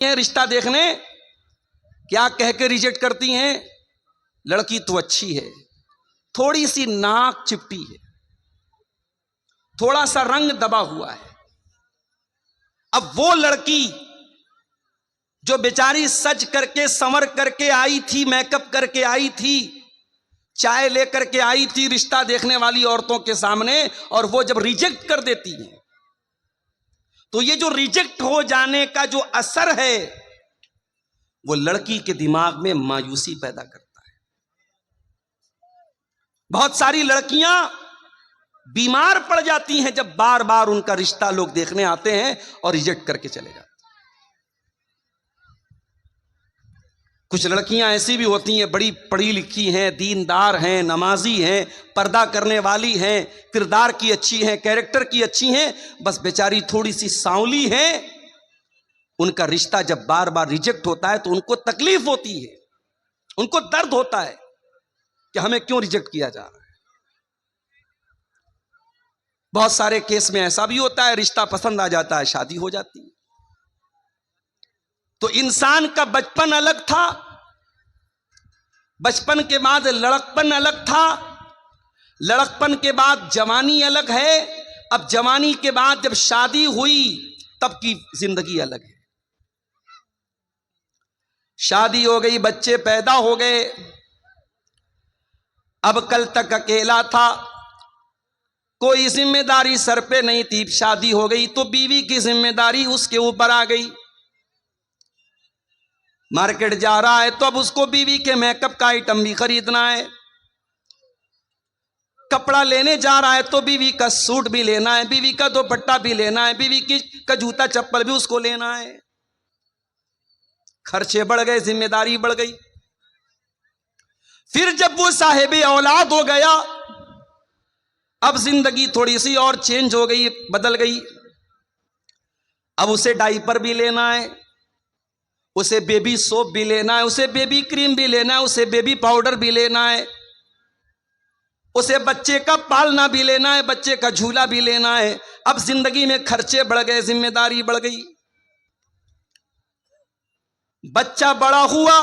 رشتہ دیکھنے کیا کہہ کے ریجیکٹ کرتی ہیں؟ لڑکی تو اچھی ہے، تھوڑی سی ناک چپٹی ہے، تھوڑا سا رنگ دبا ہوا ہے۔ اب وہ لڑکی جو بیچاری سج کر کے سنور کر کے آئی تھی، میک اپ کر کے آئی تھی، چائے لے کر کے آئی تھی رشتہ دیکھنے والی عورتوں کے سامنے، اور وہ جب ریجیکٹ کر دیتی ہیں تو یہ جو ریجیکٹ ہو جانے کا جو اثر ہے وہ لڑکی کے دماغ میں مایوسی پیدا کرتا ہے۔ بہت ساری لڑکیاں بیمار پڑ جاتی ہیں جب بار بار ان کا رشتہ لوگ دیکھنے آتے ہیں اور ریجیکٹ کر کے چلے جاتے ہیں۔ کچھ لڑکیاں ایسی بھی ہوتی ہیں، بڑی پڑھی لکھی ہیں، دیندار ہیں، نمازی ہیں، پردہ کرنے والی ہیں، کردار کی اچھی ہیں، کیریکٹر کی اچھی ہیں، بس بیچاری تھوڑی سی سانولی ہیں۔ ان کا رشتہ جب بار بار ریجیکٹ ہوتا ہے تو ان کو تکلیف ہوتی ہے، ان کو درد ہوتا ہے کہ ہمیں کیوں ریجیکٹ کیا جا رہا ہے۔ بہت سارے کیس میں ایسا بھی ہوتا ہے، رشتہ پسند آ جاتا ہے، شادی ہو جاتی ہے۔ تو انسان کا بچپن الگ تھا، بچپن کے بعد لڑکپن الگ تھا، لڑکپن کے بعد جوانی الگ ہے، اب جوانی کے بعد جب شادی ہوئی تب کی زندگی الگ ہے۔ شادی ہو گئی، بچے پیدا ہو گئے، اب کل تک اکیلا تھا، کوئی ذمہ داری سر پہ نہیں تھی، شادی ہو گئی تو بیوی کی ذمہ داری اس کے اوپر آ گئی۔ مارکیٹ جا رہا ہے تو اب اس کو بیوی کے میک اپ کا آئٹم بھی خریدنا ہے، کپڑا لینے جا رہا ہے تو بیوی کا سوٹ بھی لینا ہے، بیوی کا دوپٹہ بھی لینا ہے، بیوی کا جوتا چپل بھی اس کو لینا ہے۔ خرچے بڑھ گئے، ذمہ داری بڑھ گئی۔ پھر جب وہ صاحب اولاد ہو گیا، اب زندگی تھوڑی سی اور چینج ہو گئی، بدل گئی۔ اب اسے ڈائپر بھی لینا ہے، اسے بیبی سوپ بھی لینا ہے، اسے بیبی کریم بھی لینا ہے، اسے بیبی پاؤڈر بھی لینا ہے، اسے بچے کا پالنا بھی لینا ہے، بچے کا جھولا بھی لینا ہے۔ اب زندگی میں خرچے بڑھ گئے، ذمہ داری بڑھ گئی۔ بچہ بڑا ہوا،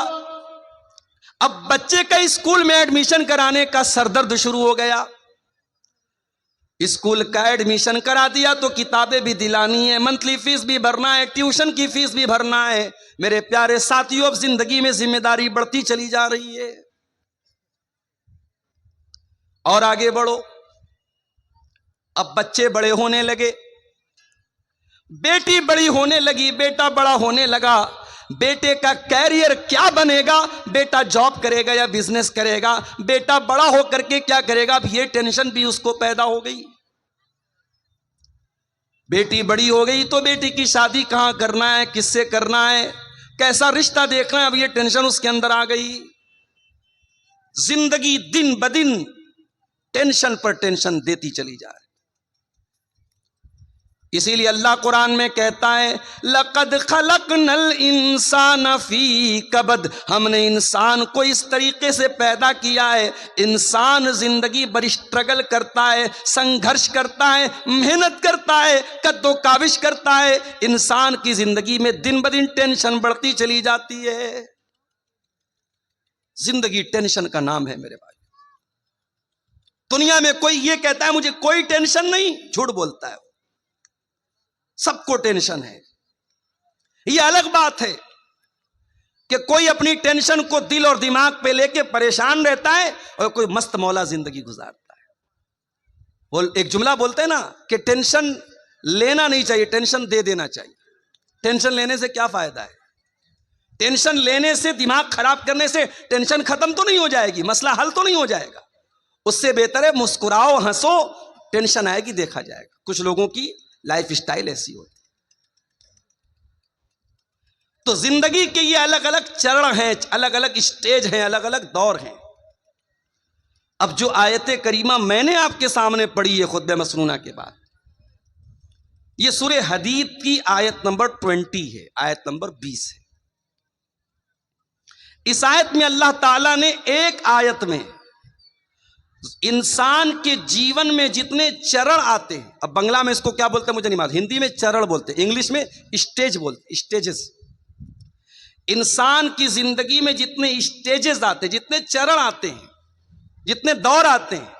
اب بچے کا اسکول میں ایڈمیشن کرانے کا سردرد شروع ہو گیا۔ اسکول کا ایڈمیشن کرا دیا تو کتابیں بھی دلانی ہے، منتھلی فیس بھی بھرنا ہے، ٹیوشن کی فیس بھی بھرنا ہے۔ میرے پیارے ساتھیوں، اب زندگی میں ذمہ داری بڑھتی چلی جا رہی ہے۔ اور آگے بڑھو، اب بچے بڑے ہونے لگے، بیٹی بڑی ہونے لگی، بیٹا بڑا ہونے لگا۔ بیٹے کا کیریئر کیا بنے گا؟ بیٹا جاب کرے گا یا بزنس کرے گا؟ بیٹا بڑا ہو کر کے کیا کرے گا؟ اب یہ ٹینشن بھی اس کو پیدا ہو گئی۔ بیٹی بڑی ہو گئی تو بیٹی کی شادی کہاں کرنا ہے، کس سے کرنا ہے، کیسا رشتہ دیکھنا ہے، اب یہ ٹینشن اس کے اندر آ گئی۔ زندگی دن بدن ٹینشن پر ٹینشن دیتی چلی جا رہی۔ اسی لیے اللہ قرآن میں کہتا ہے لَقَدْ خَلَقْنَا الْإِنسَانَ فِي كَبَدٍ، ہم نے انسان کو اس طریقے سے پیدا کیا ہے۔ انسان زندگی بڑی اسٹرگل کرتا ہے، سنگھرش کرتا ہے، محنت کرتا ہے، کد و کاوش کرتا ہے۔ انسان کی زندگی میں دن بدن ٹینشن بڑھتی چلی جاتی ہے۔ زندگی ٹینشن کا نام ہے میرے بھائی۔ دنیا میں کوئی یہ کہتا ہے مجھے کوئی ٹینشن نہیں، جھوٹ بولتا ہے۔ سب کو ٹینشن ہے۔ یہ الگ بات ہے کہ کوئی اپنی ٹینشن کو دل اور دماغ پہ لے کے پریشان رہتا ہے اور کوئی مست مولا زندگی گزارتا ہے۔ وہ ایک جملہ بولتے ہیں نا کہ ٹینشن لینا نہیں چاہیے، ٹینشن دے دینا چاہیے۔ ٹینشن لینے سے کیا فائدہ ہے؟ ٹینشن لینے سے، دماغ خراب کرنے سے ٹینشن ختم تو نہیں ہو جائے گی، مسئلہ حل تو نہیں ہو جائے گا۔ اس سے بہتر ہے مسکراؤ، ہنسو، ٹینشن آئے گی دیکھا جائے گا۔ کچھ لوگوں کی لائف اسٹائل ایسی ہوتی۔ تو زندگی کے یہ الگ الگ چرن ہیں، الگ الگ اسٹیج ہیں، الگ الگ دور ہیں۔ اب جو آیت کریمہ میں نے آپ کے سامنے پڑھی ہے خطبہ مسنونہ کے بعد، یہ سورہ حدید کی آیت نمبر 20 ہے، آیت نمبر 20 ہے۔ اس آیت میں اللہ تعالیٰ نے ایک آیت میں انسان کے جیون میں جتنے چرن آتے ہیں، اب بنگلہ میں اس کو کیا بولتے ہیں مجھے نہیں معلوم، ہندی میں چرن بولتے ہیں، انگلش میں اسٹیج بولتے ہیں، اسٹیجز۔ انسان کی زندگی میں جتنے اسٹیجز آتے ہیں، جتنے چرن آتے ہیں، جتنے دور آتے ہیں،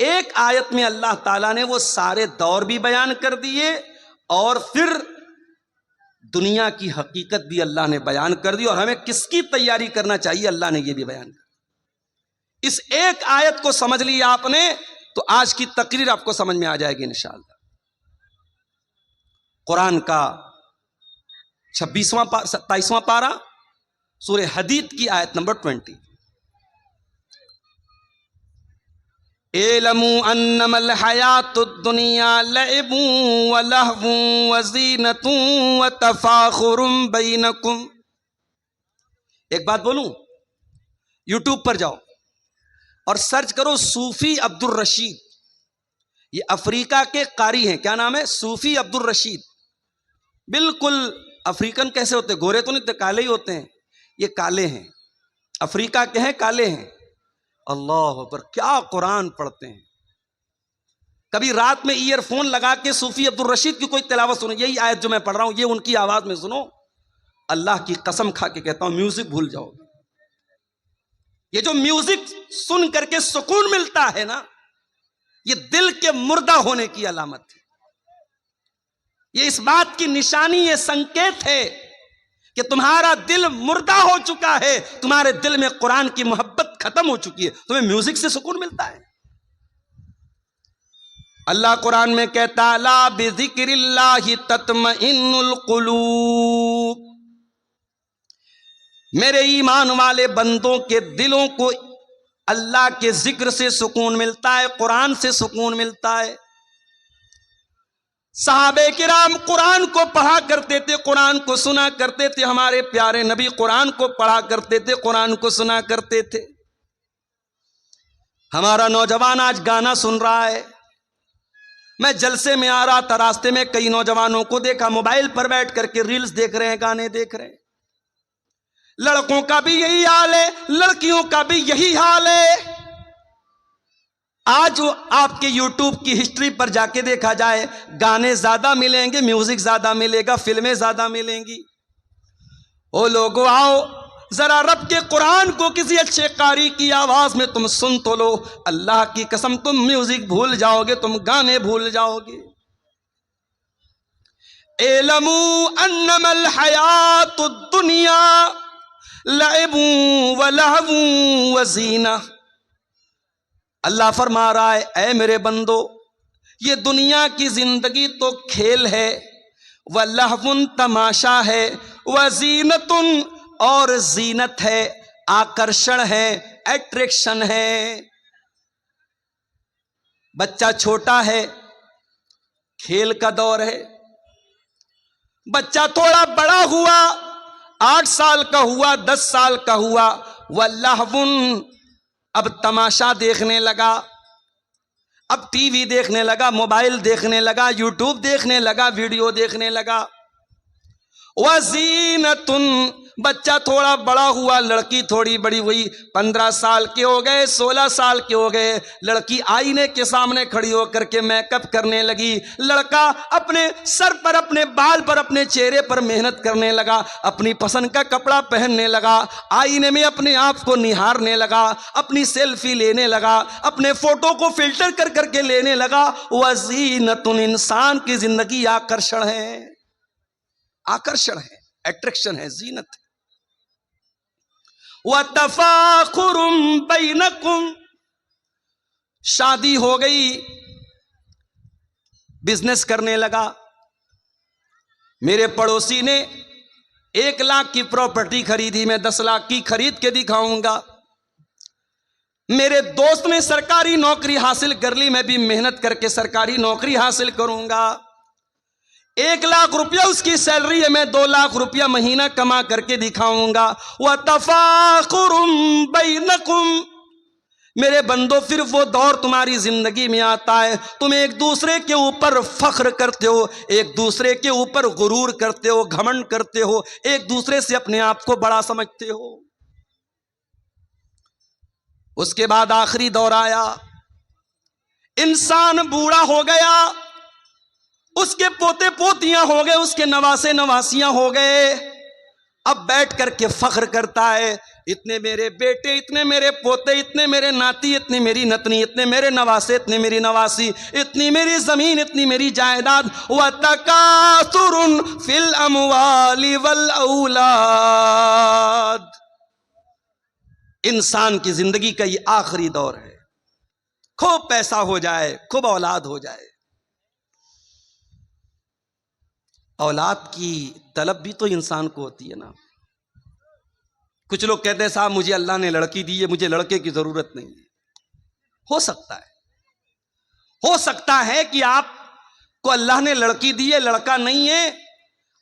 ایک آیت میں اللہ تعالیٰ نے وہ سارے دور بھی بیان کر دیے، اور پھر دنیا کی حقیقت بھی اللہ نے بیان کر دی، اور ہمیں کس کی تیاری کرنا چاہیے اللہ نے یہ بھی بیان کر۔ اس ایک آیت کو سمجھ لیا آپ نے تو آج کی تقریر آپ کو سمجھ میں آ جائے گی انشاءاللہ۔ قرآن کا 27واں پارہ سورہ حدید کی آیت نمبر 20۔ اعلموا انما الحیات الدنیا لعب ولہو وزینۃ وتفاخر بینکم۔ ایک بات بولوں، یوٹیوب پر جاؤ اور سرچ کرو صوفی عبد الرشید، یہ افریقہ کے قاری ہیں، کیا نام ہے؟ صوفی عبد الرشید۔ بالکل افریقن کیسے ہوتے، گورے تو نہیں ہوتے، کالے ہی ہوتے ہیں، یہ کالے ہیں، افریقہ کے ہیں، کالے ہیں۔ اللہ اکبر، کیا قرآن پڑھتے ہیں۔ کبھی رات میں ایئر فون لگا کے صوفی عبد الرشید کی کوئی تلاوت سنو، یہی آیت جو میں پڑھ رہا ہوں یہ ان کی آواز میں سنو، اللہ کی قسم کھا کے کہتا ہوں میوزک بھول جاؤ گے۔ یہ جو میوزک سن کر کے سکون ملتا ہے نا، یہ دل کے مردہ ہونے کی علامت ہے، یہ اس بات کی نشانی، یہ سنکیت ہے کہ تمہارا دل مردہ ہو چکا ہے، تمہارے دل میں قرآن کی محبت ختم ہو چکی ہے، تمہیں میوزک سے سکون ملتا ہے۔ اللہ قرآن میں کہتا لا بذکر اللہ تطمئن القلوب، میرے ایمان والے بندوں کے دلوں کو اللہ کے ذکر سے سکون ملتا ہے، قرآن سے سکون ملتا ہے۔ صحابہ کرام قرآن کو پڑھا کرتے تھے، قرآن کو سنا کرتے تھے، ہمارے پیارے نبی قرآن کو پڑھا کرتے تھے، قرآن کو سنا کرتے تھے۔ ہمارا نوجوان آج گانا سن رہا ہے، میں جلسے میں آ رہا تھا، راستے میں کئی نوجوانوں کو دیکھا موبائل پر بیٹھ کر کے ریلز دیکھ رہے ہیں، گانے دیکھ رہے ہیں۔ لڑکوں کا بھی یہی حال ہے، لڑکیوں کا بھی یہی حال ہے۔ آج آپ کے یوٹیوب کی ہسٹری پر جا کے دیکھا جائے، گانے زیادہ ملیں گے، میوزک زیادہ ملے گا، فلمیں زیادہ ملیں گی۔ او لوگو آؤ ذرا رب کے قرآن کو کسی اچھے قاری کی آواز میں تم سن تو لو، اللہ کی قسم تم میوزک بھول جاؤ گے، تم گانے بھول جاؤ گے۔ اعلموا انما الحیات الدنیا لعب ولہو وزینہ، اللہ فرما رہا ہے اے میرے بندو، یہ دنیا کی زندگی تو کھیل ہے، ولہو تماشا ہے، وزینۃ اور زینت ہے، آکرشن ہے، اٹریکشن ہے۔ بچہ چھوٹا ہے، کھیل کا دور ہے، بچہ تھوڑا بڑا ہوا، 8 سال کا ہوا، 10 سال کا ہوا، ولہو اب تماشا دیکھنے لگا، اب ٹی وی دیکھنے لگا، موبائل دیکھنے لگا، یوٹیوب دیکھنے لگا، ویڈیو دیکھنے لگا۔ وزینۃ بچہ تھوڑا بڑا ہوا، لڑکی تھوڑی بڑی ہوئی، 15 سال کے ہو گئے، 16 سال کے ہو گئے، لڑکی آئینے کے سامنے کھڑی ہو کر کے میک اپ کرنے لگی، لڑکا اپنے سر پر، اپنے بال پر، اپنے چہرے پر محنت کرنے لگا، اپنی پسند کا کپڑا پہننے لگا، آئینے میں اپنے آپ کو نہارنے لگا، اپنی سیلفی لینے لگا، اپنے فوٹو کو فلٹر کر کر کے لینے لگا۔ وزینۃ انسان کی زندگی آکرشن ہے، آکرشن ہے، اٹریکشن ہے، زینت ہے۔ وَتَفَاخُرٌ بَيْنَكُمْ، شادی ہو گئی، بزنس کرنے لگا۔ میرے پڑوسی نے 1 لاکھ کی پراپرٹی خریدی، میں 10 لاکھ کی خرید کے دکھاؤں گا۔ میرے دوست نے سرکاری نوکری حاصل کر لی، میں بھی محنت کر کے سرکاری نوکری حاصل کروں گا۔ 1 لاکھ روپیہ اس کی سیلری ہے، میں 2 لاکھ روپیہ مہینہ کما کر کے دکھاؤں گا۔ وَتَفَاخُرٌ بَيْنَكُمْ، میرے بندو پھر وہ دور تمہاری زندگی میں آتا ہے، تم ایک دوسرے کے اوپر فخر کرتے ہو، ایک دوسرے کے اوپر غرور کرتے ہو، گھمنڈ کرتے ہو، ایک دوسرے سے اپنے آپ کو بڑا سمجھتے ہو۔ اس کے بعد آخری دور آیا، انسان بوڑھا ہو گیا، اس کے پوتے پوتیاں ہو گئے، اس کے نواسے نواسیاں ہو گئے، اب بیٹھ کر کے فخر کرتا ہے، اتنے میرے بیٹے، اتنے میرے پوتے، اتنے میرے ناتی، اتنی میری نتنی، اتنے میرے نواسے، اتنے میری نواسی، اتنی میری زمین، اتنی میری جائیداد۔ وَتَكَاثُرٌ فِي الْأَمْوَالِ وَالْأَوْلَادِ۔ انسان کی زندگی کا یہ آخری دور ہے، خوب پیسہ ہو جائے، خوب اولاد ہو جائے۔ اولاد کی طلب بھی تو انسان کو ہوتی ہے نا۔ کچھ لوگ کہتے ہیں صاحب مجھے اللہ نے لڑکی دی ہے، مجھے لڑکے کی ضرورت نہیں ہے۔ ہو سکتا ہے کہ آپ کو اللہ نے لڑکی دی ہے، لڑکا نہیں ہے،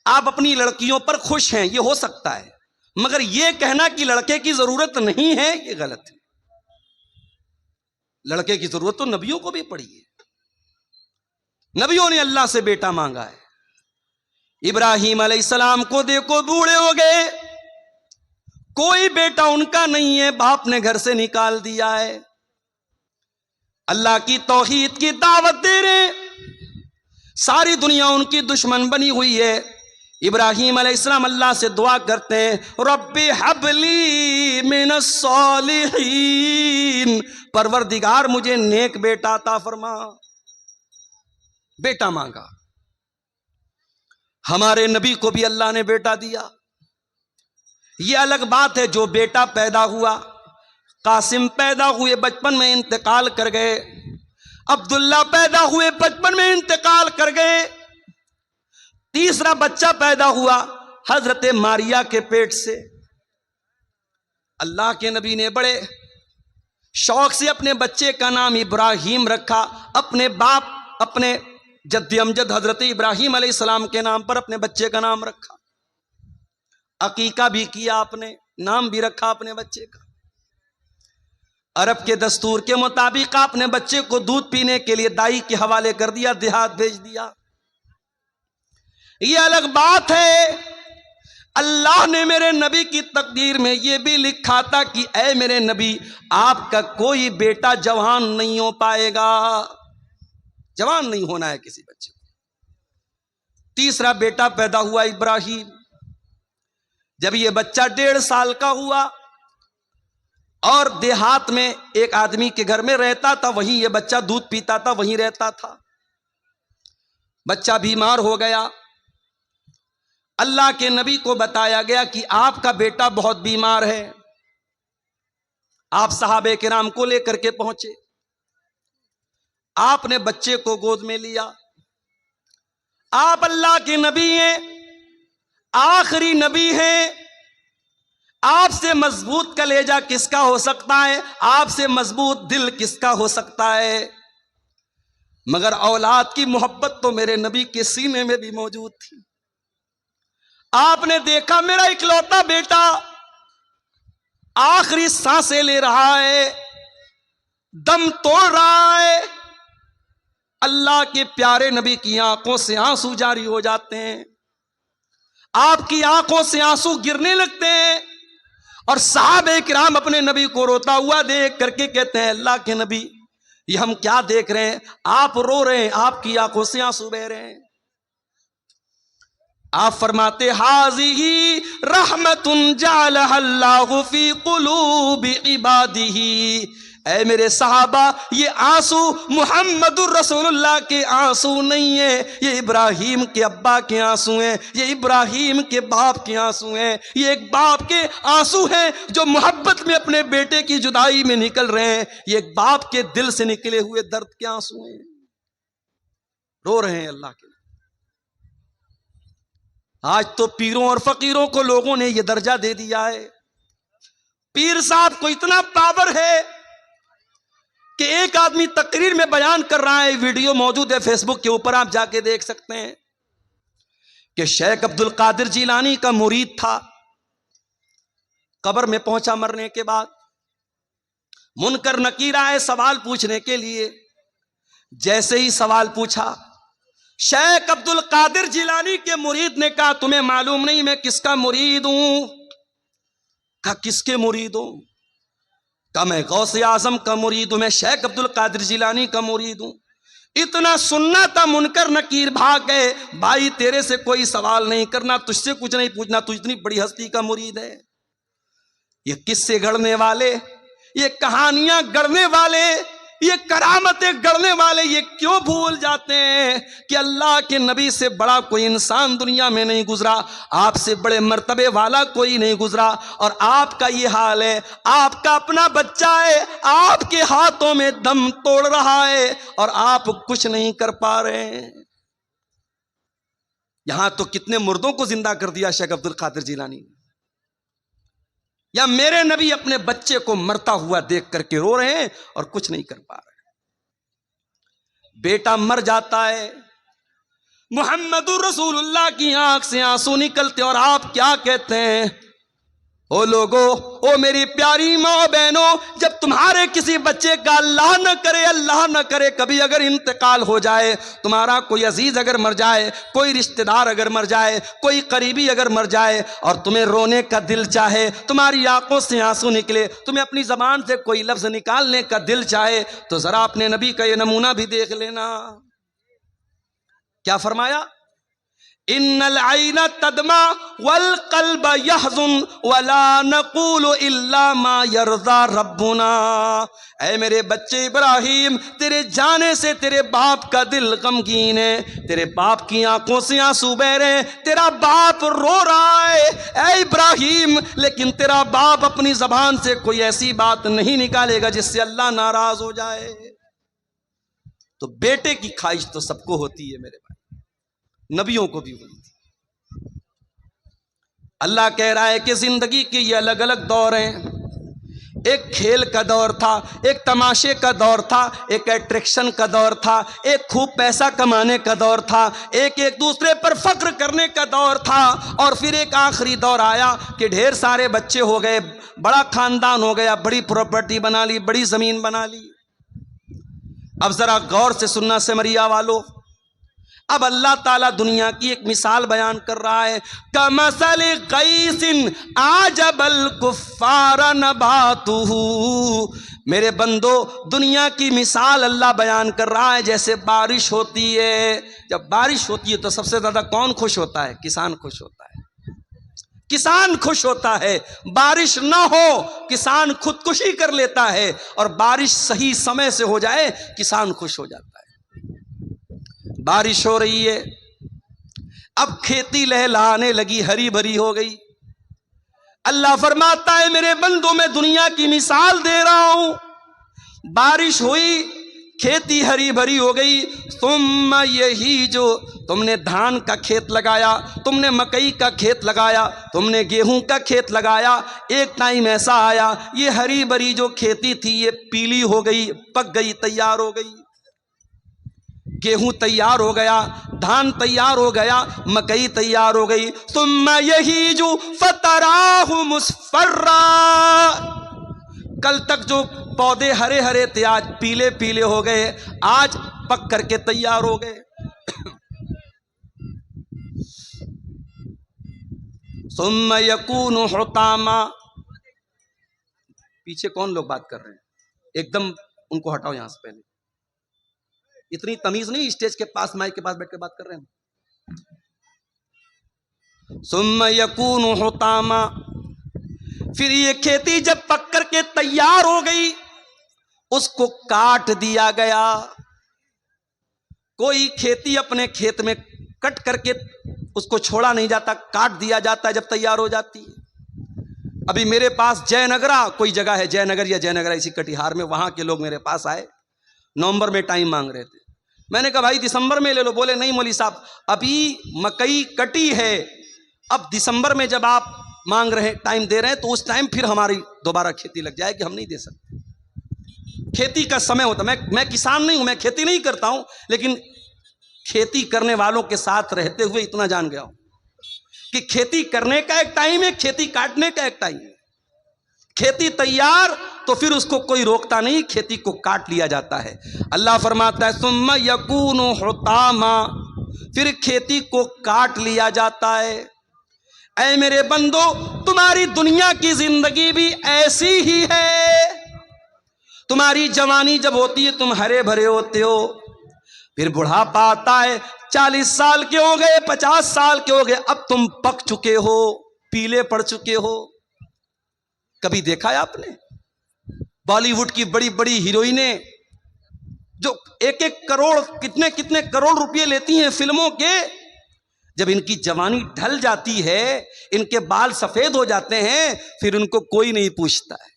آپ اپنی لڑکیوں پر خوش ہیں، یہ ہو سکتا ہے، مگر یہ کہنا کہ لڑکے کی ضرورت نہیں ہے یہ غلط ہے۔ لڑکے کی ضرورت تو نبیوں کو بھی پڑی ہے، نبیوں نے اللہ سے بیٹا مانگا ہے۔ ابراہیم علیہ السلام کو دیکھو، بوڑھے ہو گئے، کوئی بیٹا ان کا نہیں ہے، باپ نے گھر سے نکال دیا ہے، اللہ کی توحید کی دعوت دے رہے، ساری دنیا ان کی دشمن بنی ہوئی ہے۔ ابراہیم علیہ السلام اللہ سے دعا کرتے ہیں، رب ہب لی من الصالحین، پروردگار مجھے نیک بیٹا عطا فرما۔ بیٹا مانگا۔ ہمارے نبی کو بھی اللہ نے بیٹا دیا، یہ الگ بات ہے جو بیٹا پیدا ہوا، قاسم پیدا ہوئے بچپن میں انتقال کر گئے، عبداللہ پیدا ہوئے بچپن میں انتقال کر گئے، تیسرا بچہ پیدا ہوا حضرت ماریا کے پیٹ سے۔ اللہ کے نبی نے بڑے شوق سے اپنے بچے کا نام ابراہیم رکھا، اپنے باپ، اپنے جد امجد حضرت ابراہیم علیہ السلام کے نام پر اپنے بچے کا نام رکھا، عقیقہ بھی کیا، آپ نے نام بھی رکھا اپنے بچے کا۔ عرب کے دستور کے مطابق آپ نے بچے کو دودھ پینے کے لیے دائی کے حوالے کر دیا، دیہات بھیج دیا۔ یہ الگ بات ہے، اللہ نے میرے نبی کی تقدیر میں یہ بھی لکھا تھا کہ اے میرے نبی، آپ کا کوئی بیٹا جوان نہیں ہو پائے گا، جوان نہیں ہونا ہے کسی بچے کو۔ تیسرا بیٹا پیدا ہوا ابراہیم، جب یہ بچہ 1.5 سال کا ہوا اور دیہات میں ایک آدمی کے گھر میں رہتا تھا، وہیں یہ بچہ دودھ پیتا تھا، وہیں رہتا تھا۔ بچہ بیمار ہو گیا، اللہ کے نبی کو بتایا گیا کہ آپ کا بیٹا بہت بیمار ہے۔ آپ صحابہ کرام کو لے کر کے پہنچے، آپ نے بچے کو گود میں لیا۔ آپ اللہ کے نبی ہیں، آخری نبی ہیں، آپ سے مضبوط کلیجہ کس کا ہو سکتا ہے، آپ سے مضبوط دل کس کا ہو سکتا ہے، مگر اولاد کی محبت تو میرے نبی کے سینے میں بھی موجود تھی۔ آپ نے دیکھا میرا اکلوتا بیٹا آخری سانسیں لے رہا ہے، دم توڑ رہا ہے، اللہ کے پیارے نبی کی آنکھوں سے آنسو جاری ہو جاتے ہیں، آپ کی آنکھوں سے آنسو گرنے لگتے ہیں، اور صحابہ کرام اپنے نبی کو روتا ہوا دیکھ کر کے کہتے ہیں اللہ کے نبی یہ ہم کیا دیکھ رہے ہیں، آپ رو رہے ہیں، آپ کی آنکھوں سے آنسو بہ رہے ہیں۔ آپ فرماتے ہاذہ رحمت جعلها اللہ فی قلوب عبادہ، اے میرے صحابہ یہ آنسو محمد الرسول اللہ کے آنسو نہیں ہیں، یہ ابراہیم کے ابا کے آنسو ہیں، یہ ابراہیم کے باپ کے آنسو ہیں، یہ ایک باپ کے آنسو ہیں جو محبت میں اپنے بیٹے کی جدائی میں نکل رہے ہیں، یہ ایک باپ کے دل سے نکلے ہوئے درد کے آنسو ہیں، رو رہے ہیں اللہ کے۔ آج تو پیروں اور فقیروں کو لوگوں نے یہ درجہ دے دیا ہے، پیر صاحب کو اتنا پاور ہے کہ ایک آدمی تقریر میں بیان کر رہا ہے، ویڈیو موجود ہے فیس بک کے اوپر، آپ جا کے دیکھ سکتے ہیں کہ شیخ عبد القادر جیلانی کا مرید تھا، قبر میں پہنچا مرنے کے بعد، منکر نکیر آئے سوال پوچھنے کے لیے، جیسے ہی سوال پوچھا شیخ عبد القادر جیلانی کے مرید نے کہا تمہیں معلوم نہیں میں کس کا مرید ہوں؟ کہا کس کے مرید ہوں؟ کہا میں غوث اعظم کا مرید ہوں، میں شیخ عبد القادر جیلانی کا مرید ہوں۔ اتنا سننا تھا منکر نکیر بھاگ گئے. بھائی تیرے سے کوئی سوال نہیں کرنا, تجھ سے کچھ نہیں پوچھنا, تو اتنی بڑی ہستی کا مرید ہے. یہ قصے گڑھنے والے, یہ کہانیاں گڑھنے والے, یہ کرامتیں گڑھنے والے یہ کیوں بھول جاتے ہیں کہ اللہ کے نبی سے بڑا کوئی انسان دنیا میں نہیں گزرا, آپ سے بڑے مرتبے والا کوئی نہیں گزرا, اور آپ کا یہ حال ہے. آپ کا اپنا بچہ ہے, آپ کے ہاتھوں میں دم توڑ رہا ہے اور آپ کچھ نہیں کر پا رہے ہیں. یہاں تو کتنے مردوں کو زندہ کر دیا شیخ عبد القادر جیلانی. یا میرے نبی اپنے بچے کو مرتا ہوا دیکھ کر کے رو رہے ہیں اور کچھ نہیں کر پا رہے. بیٹا مر جاتا ہے, محمد رسول اللہ کی آنکھ سے آنسو نکلتے, اور آپ کیا کہتے ہیں؟ او لوگو, او میری پیاری ماں بہنوں, جب تمہارے کسی بچے کا اللہ نہ کرے کبھی اگر انتقال ہو جائے, تمہارا کوئی عزیز اگر مر جائے, کوئی رشتہ دار اگر مر جائے, کوئی قریبی اگر مر جائے, اور تمہیں رونے کا دل چاہے, تمہاری آنکھوں سے آنسو نکلے, تمہیں اپنی زبان سے کوئی لفظ نکالنے کا دل چاہے, تو ذرا اپنے نبی کا یہ نمونہ بھی دیکھ لینا. کیا فرمایا؟ ان العین تدمع والقلب یحزن ولا نقول الا ما یرضی ربنا. اے میرے بچے ابراہیم, تیرے جانے سے تیرے باپ کا دل غمگین ہے, تیرے باپ کی آنکھوں سے آنسو بہ رہے ہیں, تیرا باپ رو رہا ہے اے ابراہیم, لیکن تیرا باپ اپنی زبان سے کوئی ایسی بات نہیں نکالے گا جس سے اللہ ناراض ہو جائے. تو بیٹے کی خواہش تو سب کو ہوتی ہے میرے بھائی, نبیوں کو بھی ہوئی تھی. اللہ کہہ رہا ہے کہ زندگی کے یہ الگ الگ دور ہیں. ایک کھیل کا دور تھا, ایک تماشے کا دور تھا, ایک اٹریکشن کا دور تھا, ایک خوب پیسہ کمانے کا دور تھا, ایک دوسرے پر فخر کرنے کا دور تھا, اور پھر ایک آخری دور آیا کہ ڈھیر سارے بچے ہو گئے, بڑا خاندان ہو گیا, بڑی پراپرٹی بنا لی, بڑی زمین بنا لی. اب ذرا غور سے سننا سمریا والو, اب اللہ تعالیٰ دنیا کی ایک مثال بیان کر رہا ہے. کمثل غیث اعجب الکفار نباتہ. میرے بندو, دنیا کی مثال اللہ بیان کر رہا ہے جیسے بارش ہوتی ہے. جب بارش ہوتی ہے تو سب سے زیادہ کون خوش ہوتا ہے؟ کسان خوش ہوتا ہے. کسان خوش ہوتا ہے. بارش نہ ہو کسان خودکشی کر لیتا ہے, اور بارش صحیح سمے سے ہو جائے کسان خوش ہو جاتا ہے. بارش ہو رہی ہے, اب کھیتی لہلانے لگی, ہری بھری ہو گئی. اللہ فرماتا ہے میرے بندوں میں دنیا کی مثال دے رہا ہوں. بارش ہوئی, کھیتی ہری بھری ہو گئی. ثم یہی جو تم نے دھان کا کھیت لگایا, تم نے مکئی کا کھیت لگایا, تم نے گیہوں کا کھیت لگایا, ایک ٹائم ایسا آیا یہ ہری بھری جو کھیتی تھی یہ پیلی ہو گئی, پک گئی, تیار ہو گئی. گیہوں تیار ہو گیا, دھان تیار ہو گیا, مکئی تیار ہو گئی. ثم یہیج فتراہ مصفرا. کل تک جو پودے ہرے ہرے تھے آج پیلے پیلے ہو گئے, آج پک کر کے تیار ہو گئے. ثم یکون حطاما. پیچھے کون لوگ بات کر رہے ہیں؟ ایک دم ان کو ہٹاؤ یہاں سے. پہلے اتنی تمیز نہیں, اسٹیج کے پاس مائک کے پاس بیٹھ کے بات کر رہے ہیں. ثم یکون حطاما. پھر یہ کھیتی جب پک کر کے تیار ہو گئی, اس کو کاٹ دیا گیا. کوئی کھیتی اپنے کھیت میں کٹ کر کے اس کو چھوڑا نہیں جاتا, کاٹ دیا جاتا ہے جب تیار ہو جاتی ہے. ابھی میرے پاس جے نگرہ کوئی جگہ ہے, جے نگر یا جے نگرہ اسی کٹیہار میں, وہاں کے لوگ میرے پاس آئے, نومبر میں ٹائم مانگ رہے تھے. میں نے کہا بھائی دسمبر میں لے لو. بولے نہیں مولوی صاحب ابھی مکئی کٹی ہے, اب دسمبر میں جب آپ مانگ رہے ٹائم دے رہے ہیں تو اس ٹائم پھر ہماری دوبارہ کھیتی لگ جائے گی, ہم نہیں دے سکتے. کھیتی کا سمے ہوتا. میں کسان نہیں ہوں, میں کھیتی نہیں کرتا ہوں, لیکن کھیتی کرنے والوں کے ساتھ رہتے ہوئے اتنا جان گیا ہوں کہ کھیتی کرنے کا ایک ٹائم ہے, کھیتی کاٹنے کا ایک ٹائم ہے. کھیتی تیار تو پھر اس کو کوئی روکتا نہیں, کھیتی کو کاٹ لیا جاتا ہے. اللہ فرماتا ہے ثم یکون حطاما. پھر کھیتی کو کاٹ لیا جاتا ہے. اے میرے بندو, تمہاری دنیا کی زندگی بھی ایسی ہی ہے. تمہاری جوانی جب ہوتی ہے تم ہرے بھرے ہوتے ہو, پھر بڑھاپا آتا ہے، 40 سال کے ہو گئے، 50 سال کے ہو گئے، اب تم پک چکے ہو، پیلے پڑ چکے ہو۔ کبھی دیکھا ہے آپ نے بالی ووڈ کی بڑی بڑی ہیروئنیں جو ایک ایک کروڑ کتنے کتنے کروڑ روپے لیتی ہیں فلموں کے، جب ان کی جوانی ڈھل جاتی ہے، ان کے بال سفید ہو جاتے ہیں، پھر ان کو کوئی نہیں پوچھتا ہے۔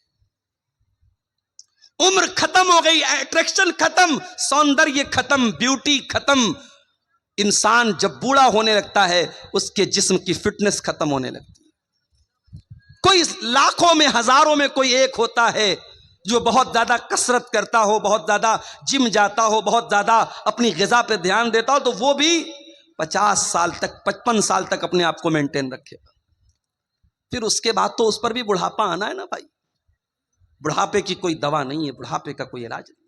عمر ختم ہو گئی، اٹریکشن ختم، سوندریہ ختم، بیوٹی ختم۔ انسان جب بوڑھا ہونے لگتا ہے اس کے جسم کی فٹنس ختم ہونے لگتی ہے۔ کوئی لاکھوں میں ہزاروں میں کوئی ایک ہوتا ہے جو بہت زیادہ کسرت کرتا ہو، بہت زیادہ جم جاتا ہو، بہت زیادہ اپنی غذا پہ دھیان دیتا ہو، تو وہ بھی 50 سال تک 55 سال تک اپنے آپ کو مینٹین رکھے گا۔ پھر اس کے بعد تو اس پر بھی بڑھاپا آنا ہے نا بھائی۔ بڑھاپے کی کوئی دوا نہیں ہے، بڑھاپے کا کوئی علاج نہیں۔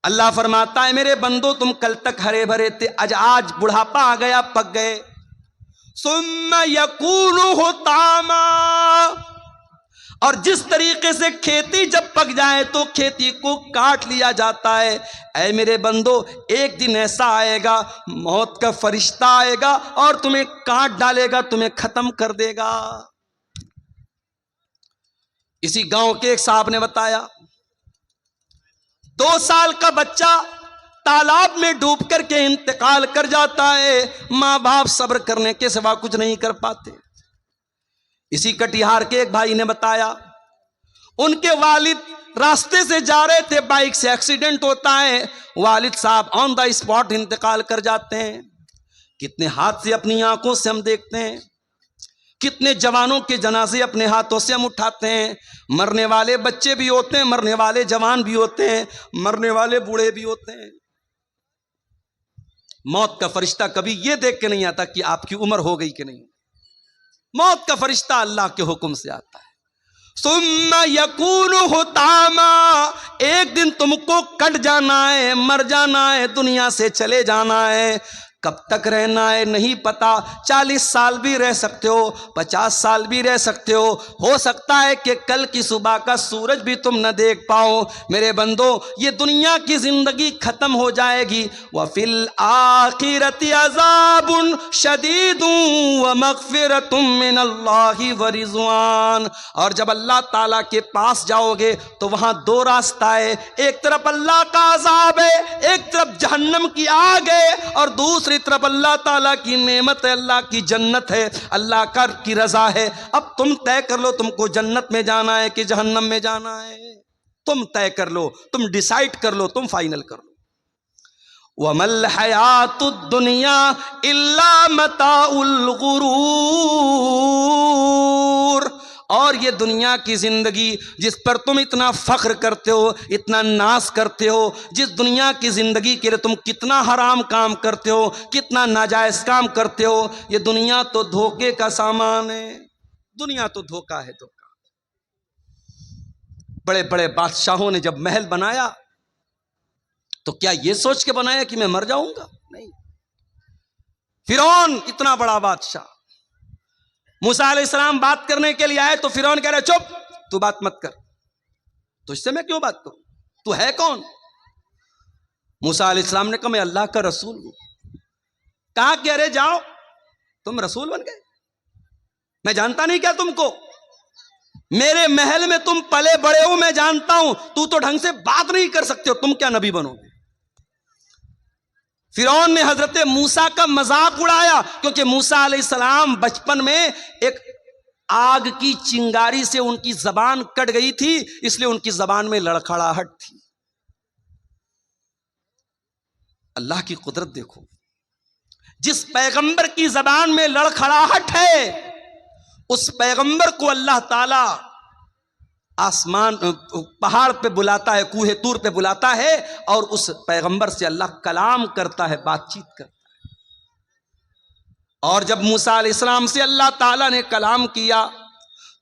اللہ فرماتا ہے میرے بندو تم کل تک ہرے بھرے تھے، آج بڑھاپا آ گیا، پک گئے۔ ثم یکون حطاما، اور جس طریقے سے کھیتی جب پک جائے تو کھیتی کو کاٹ لیا جاتا ہے، اے میرے بندو ایک دن ایسا آئے گا، موت کا فرشتہ آئے گا اور تمہیں کاٹ ڈالے گا، تمہیں ختم کر دے گا۔ اسی گاؤں کے ایک صاحب نے بتایا 2 سال کا بچہ تالاب میں ڈوب کر کے انتقال کر جاتا ہے، ماں باپ صبر کرنے کے سوا کچھ نہیں کر پاتے۔ اسی کٹیہار کے ایک بھائی نے بتایا ان کے والد راستے سے جا رہے تھے، بائک سے ایکسیڈنٹ ہوتا ہے، والد صاحب آن دا اسپاٹ انتقال کر جاتے ہیں۔ کتنے حادثے اپنی آنکھوں سے ہم دیکھتے ہیں، کتنے جوانوں کے جنازے اپنے ہاتھوں سے ہم اٹھاتے ہیں۔ مرنے والے بچے بھی ہوتے ہیں، مرنے والے جوان بھی ہوتے ہیں، مرنے والے بوڑھے بھی ہوتے ہیں۔ موت کا فرشتہ کبھی یہ دیکھ کے نہیں آتا کہ آپ کی عمر ہو گئی کہ نہیں، موت کا فرشتہ اللہ کے حکم سے آتا ہے۔ ثم یکون حطاما، ایک دن تم کو کٹ جانا ہے، مر جانا ہے، دنیا سے چلے جانا ہے۔ کب تک رہنا ہے نہیں پتا، 40 سال بھی رہ سکتے ہو، 50 سال بھی رہ سکتے ہو سکتا ہے کہ کل کی صبح کا سورج بھی تم نہ دیکھ پاؤ۔ میرے بندو یہ دنیا کی زندگی ختم ہو جائے گی۔ وَفِي الْآخِرَةِ عَذَابٌ شَدِيدٌ وَمَغْفِرَةٌ مِّنَ اللَّهِ وَرِضْوَانٌ، اور جب اللہ تعالیٰ کے پاس جاؤ گے تو وہاں 2 راستہ ہے، ایک طرف اللہ کا عذاب ہے، ایک طرف جہنم کی آگ ہے، اور دوسری طرف اللہ تعالیٰ کی نعمت ہے، اللہ کی جنت ہے، اللہ کی رضا ہے۔ اب تم طے کر لو تم کو جنت میں جانا ہے کہ جہنم میں جانا ہے، تم طے کر لو، تم ڈیسائیڈ کر لو، تم فائنل کر لو۔ وَمَا الْحَيَاةُ الدُّنْيَا إِلَّا مَتَاعُ الْغُرُورِ، اور یہ دنیا کی زندگی جس پر تم اتنا فخر کرتے ہو، اتنا ناز کرتے ہو، جس دنیا کی زندگی کے لیے تم کتنا حرام کام کرتے ہو، کتنا ناجائز کام کرتے ہو، یہ دنیا تو دھوکے کا سامان ہے۔ دنیا تو دھوکا ہے، دھوکا۔ بڑے بڑے بادشاہوں نے جب محل بنایا تو کیا یہ سوچ کے بنایا کہ میں مر جاؤں گا؟ نہیں۔ فرعون اتنا بڑا بادشاہ، موسیٰ علیہ السلام بات کرنے کے لیے آئے تو فرعون کہہ رہے چپ، تو بات مت کر، تو اس سے میں کیوں بات کروں، تو ہے کون؟ موسیٰ علیہ السلام نے کہا میں اللہ کا رسول ہوں۔ کہا کہ ارے جاؤ، تم رسول بن گئے، میں جانتا نہیں کیا تم کو، میرے محل میں تم پلے بڑے ہو، میں جانتا ہوں، تو ڈھنگ سے بات نہیں کر سکتے ہو، تم کیا نبی بنو گے؟ فرعون نے حضرت موسیٰ کا مذاق اڑایا، کیونکہ موسیٰ علیہ السلام بچپن میں ایک آگ کی چنگاری سے ان کی زبان کٹ گئی تھی، اس لیے ان کی زبان میں لڑکھڑاہٹ تھی۔ اللہ کی قدرت دیکھو، جس پیغمبر کی زبان میں لڑکھڑاہٹ ہے اس پیغمبر کو اللہ تعالی آسمان پہاڑ پہ بلاتا ہے، کوہ طور پہ بلاتا ہے، اور اس پیغمبر سے اللہ کلام کرتا ہے، بات چیت کرتا ہے۔ اور جب موسیٰ علیہ السلام سے اللہ تعالیٰ نے کلام کیا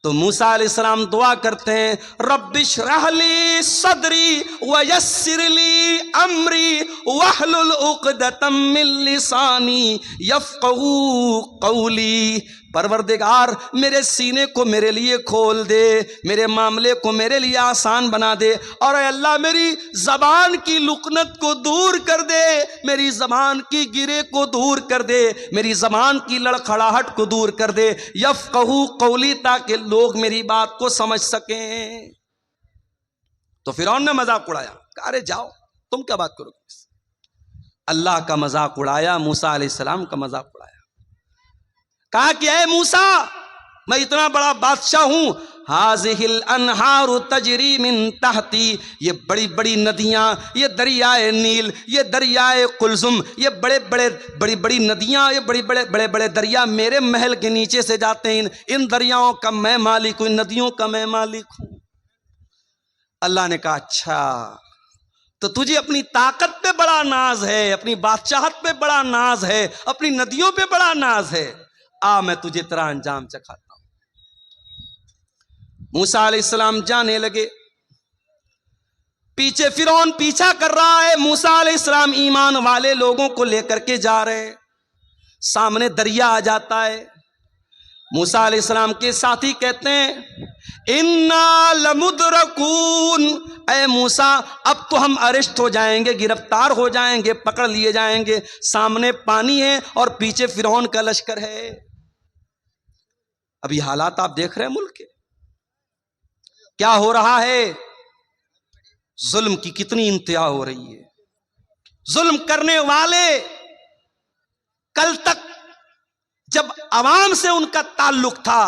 تو موسیٰ علیہ السلام دعا کرتے ہیں رب اشرح لی صدری ویسر لی امری واحلل عقدۃ من لسانی یفقہوا قولی، پروردگار میرے سینے کو میرے لیے کھول دے، میرے معاملے کو میرے لیے آسان بنا دے، اور اے اللہ میری زبان کی لکنت کو دور کر دے، میری زبان کی گرے کو دور کر دے، میری زبان کی لڑکھڑاہٹ کو دور کر دے، یفقہوا قولی، تاکہ لوگ میری بات کو سمجھ سکیں۔ تو فرعون نے مذاق اڑایا، کہا ارے جاؤ، تم کیا بات کرو گے؟ اللہ کا مذاق اڑایا، موسیٰ علیہ السلام کا مذاق اڑایا، کہا کہ اے موسیٰ میں اتنا بڑا بادشاہ ہوں، ہذہ الانہار تجری من تحتی، یہ بڑی بڑی ندیاں، یہ دریائے نیل، یہ دریائے قلزم، یہ بڑی بڑی ندیاں، یہ بڑے بڑے دریا میرے محل کے نیچے سے جاتے ہیں، ان دریاؤں کا میں مالک ہوں، ان ندیوں کا میں مالک ہوں۔ اللہ نے کہا اچھا تو تجھے اپنی طاقت پہ بڑا ناز ہے، اپنی بادشاہت پہ بڑا ناز ہے، اپنی ندیوں پہ بڑا ناز ہے، آ میں تجھے تیرا انجام چکھاتا ہوں۔ موسیٰ علیہ السلام جانے لگے، پیچھے فرعون پیچھا کر رہا ہے، موسیٰ علیہ السلام ایمان والے لوگوں کو لے کر کے جا رہے ہیں، سامنے دریا آ جاتا ہے، موسیٰ علیہ السلام کے ساتھی کہتے ہیں اِنَّا لَمُدْرَكُونَ، اے موسیٰ اب تو ہم اریسٹ ہو جائیں گے، گرفتار ہو جائیں گے، پکڑ لیے جائیں گے، سامنے پانی ہے اور پیچھے فرعون کا لشکر ہے۔ ابھی حالات آپ دیکھ رہے ہیں ملک کے، کیا ہو رہا ہے، ظلم کی کتنی انتہا ہو رہی ہے، ظلم کرنے والے کل تک جب عوام سے ان کا تعلق تھا،